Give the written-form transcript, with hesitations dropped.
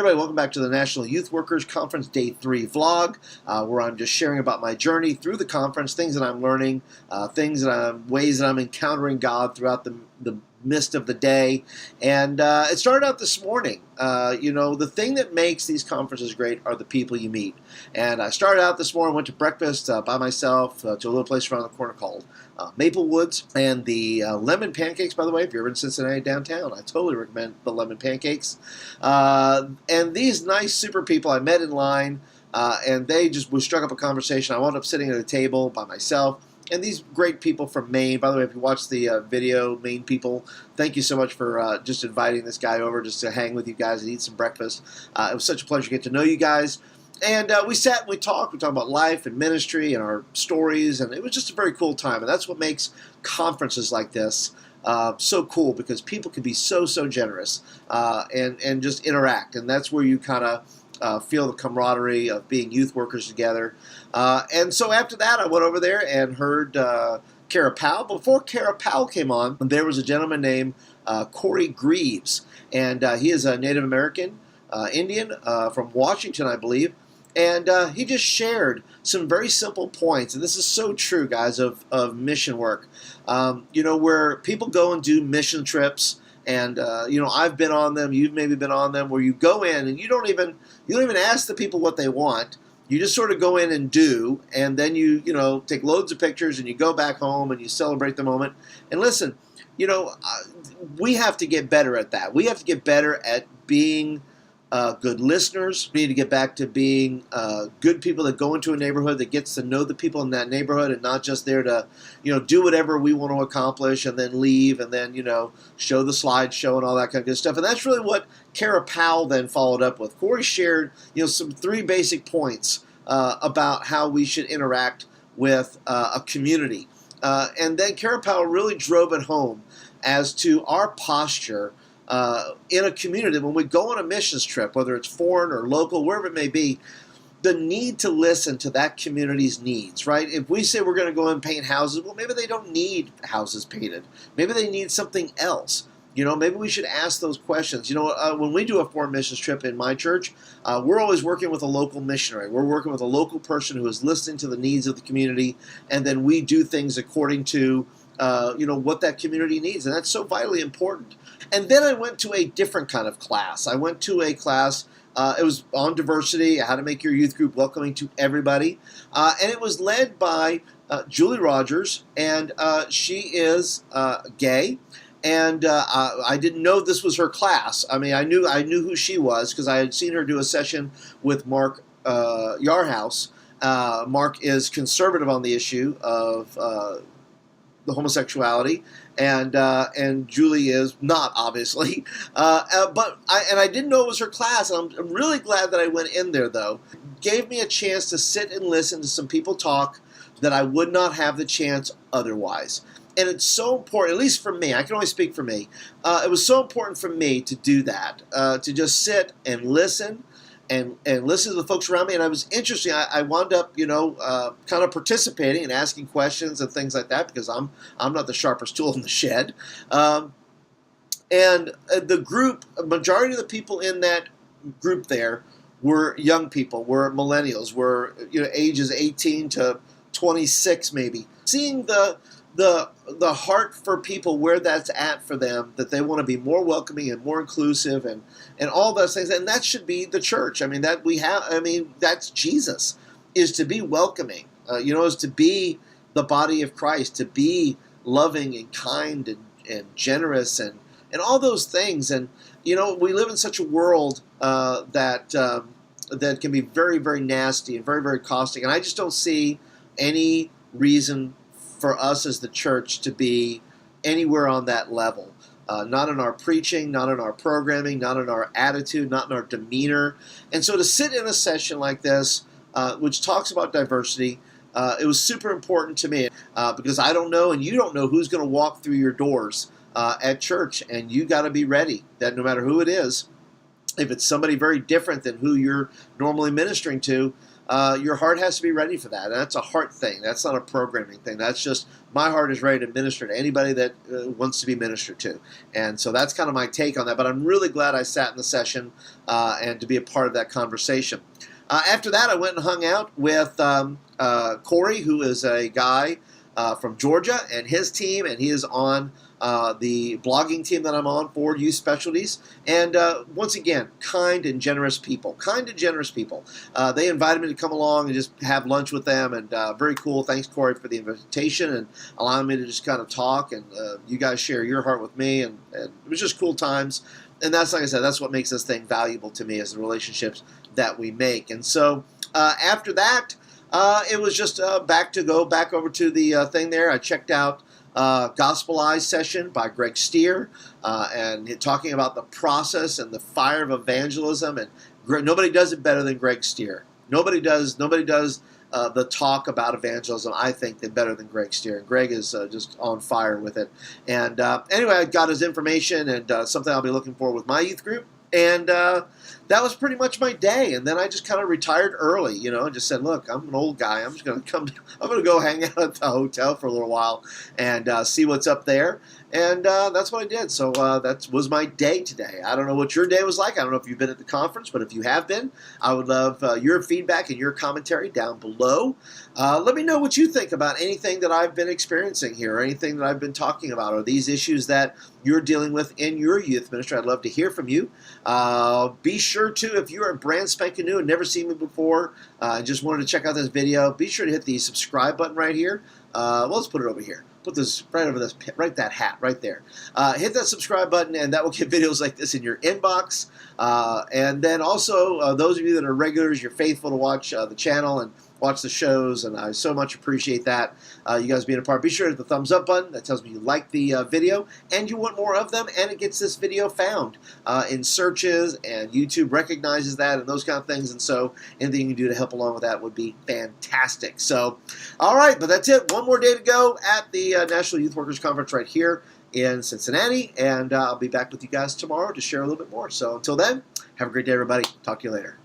Hey everybody, welcome back to the National Youth Workers Conference Day 3 vlog, where I'm just sharing about my journey through the conference, things that I'm learning, ways that I'm encountering God throughout the midst of the day. And it started out this morning. The thing that makes these conferences great are the people you meet. And I started out this morning, went to breakfast by myself to a little place around the corner called Maple Woods, and the lemon pancakes, by the way, if you're ever in Cincinnati downtown, I totally recommend the lemon pancakes. And these nice super people I met in line, and we struck up a conversation. I wound up sitting at a table by myself. And these great people from Maine, by the way, if you watch the video, Maine people, thank you so much for just inviting this guy over just to hang with you guys and eat some breakfast. It was such a pleasure to get to know you guys. And we sat and we talked. We talked about life and ministry and our stories, and it was just a very cool time. And that's what makes conferences like this so cool, because people can be so generous and just interact. And that's where you kind of feel the camaraderie of being youth workers together. And so after that, I went over there and heard Kara Powell. Before Kara Powell came on, there was a gentleman named Corey Greaves, and he is a Native American Indian from Washington, I believe. And he just shared some very simple points, and this is so true, guys, of mission work. Where people go and do mission trips, and I've been on them. You've maybe been on them, where you go in and you don't even ask the people what they want. You just sort of go in and do, and then you take loads of pictures and you go back home and you celebrate the moment. And listen, we have to get better at that. We have to get better at being good listeners. We need to get back to being good people that go into a neighborhood that gets to know the people in that neighborhood, and not just there to, do whatever we want to accomplish and then leave and then, show the slideshow and all that kind of good stuff. And that's really what Kara Powell then followed up with. Corey shared, some 3 basic points about how we should interact with a community. And then Kara Powell really drove it home as to our posture in a community when we go on a missions trip, whether it's foreign or local, wherever it may be. The need to listen to that community's needs, right? If we say we're going to go and paint houses, well, maybe they don't need houses painted. Maybe they need something else. Maybe we should ask those questions. When we do a foreign missions trip in my church, we're always working with a local missionary. We're working with a local person who is listening to the needs of the community, and then we do things according to what that community needs, and that's so vitally important. And then I went to a different kind of class. I went to a class, it was on diversity, how to make your youth group welcoming to everybody, and it was led by Julie Rogers, and she is gay. And I didn't know this was her class. I mean, I knew who she was because I had seen her do a session with Mark Yarhouse. Mark is conservative on the issue of the homosexuality, and Julie is not, obviously. But I didn't know it was her class. And I'm really glad that I went in there, though. It gave me a chance to sit and listen to some people talk that I would not have the chance otherwise. And it's so important, at least for me, I can only speak for me, it was so important for me to do that, to just sit and listen and listen to the folks around me. And I was interested. I wound up, kind of participating and asking questions and things like that, because I'm not the sharpest tool in the shed. And the group, a majority of the people in that group there were young people, were millennials, were ages 18 to 26 maybe. Seeing the heart for people, where that's at for them, that they want to be more welcoming and more inclusive and all those things. And that should be the church. I mean, that's Jesus, is to be welcoming, is to be the body of Christ, to be loving and kind and generous and all those things. And, we live in such a world that can be very, very nasty and very, very caustic. And I just don't see any reason for us as the church to be anywhere on that level. Not in our preaching, not in our programming, not in our attitude, not in our demeanor. And so to sit in a session like this, which talks about diversity, it was super important to me, because I don't know and you don't know who's going to walk through your doors at church, and you got to be ready that no matter who it is, if it's somebody very different than who you're normally ministering to, your heart has to be ready for that. And that's a heart thing. That's not a programming thing. That's just my heart is ready to minister to anybody that wants to be ministered to. And so that's kind of my take on that. But I'm really glad I sat in the session and to be a part of that conversation. After that, I went and hung out with Corey, who is a guy from Georgia, and his team, and he is on the blogging team that I'm on, Forward Youth Specialties. And once again, kind and generous people. Kind and generous people. They invited me to come along and just have lunch with them, and very cool. Thanks, Corey, for the invitation and allowing me to just kind of talk, and you guys share your heart with me, and it was just cool times. And that's, like I said, that's what makes this thing valuable to me, is the relationships that we make. And so after that, it was just back over to the thing there. I checked out Gospelized session by Greg Stier, and talking about the process and the fire of evangelism. And nobody does it better than Greg Stier. Nobody does the talk about evangelism, I think, better than Greg Stier. And Greg is just on fire with it. And anyway, I got his information, and something I'll be looking for with my youth group. And that was pretty much my day. And then I just kind of retired early, and just said, look, I'm an old guy. I'm just going to I'm going to go hang out at the hotel for a little while and see what's up there. And that's what I did. So that was my day today. I don't know what your day was like. I don't know if you've been at the conference, but if you have been, I would love your feedback and your commentary down below. Let me know what you think about anything that I've been experiencing here, or anything that I've been talking about, or these issues that you're dealing with in your youth ministry. I'd love to hear from you. Be sure to, if you're brand spanking new and never seen me before, and just wanted to check out this video, be sure to hit the subscribe button right here. Well, let's put it over here. Put this right over this, right that hat right there. Hit that subscribe button, and that will get videos like this in your inbox. And then also, those of you that are regulars, you're faithful to watch the channel and watch the shows, and I so much appreciate that, you guys being a part. Be sure to hit the thumbs up button. That tells me you like the video and you want more of them, and it gets this video found in searches, and YouTube recognizes that and those kind of things. And so anything you can do to help along with that would be fantastic. So, all right, but that's it. One more day to go at the National Youth Workers Conference right here in Cincinnati, and I'll be back with you guys tomorrow to share a little bit more. So until then, have a great day, everybody. Talk to you later.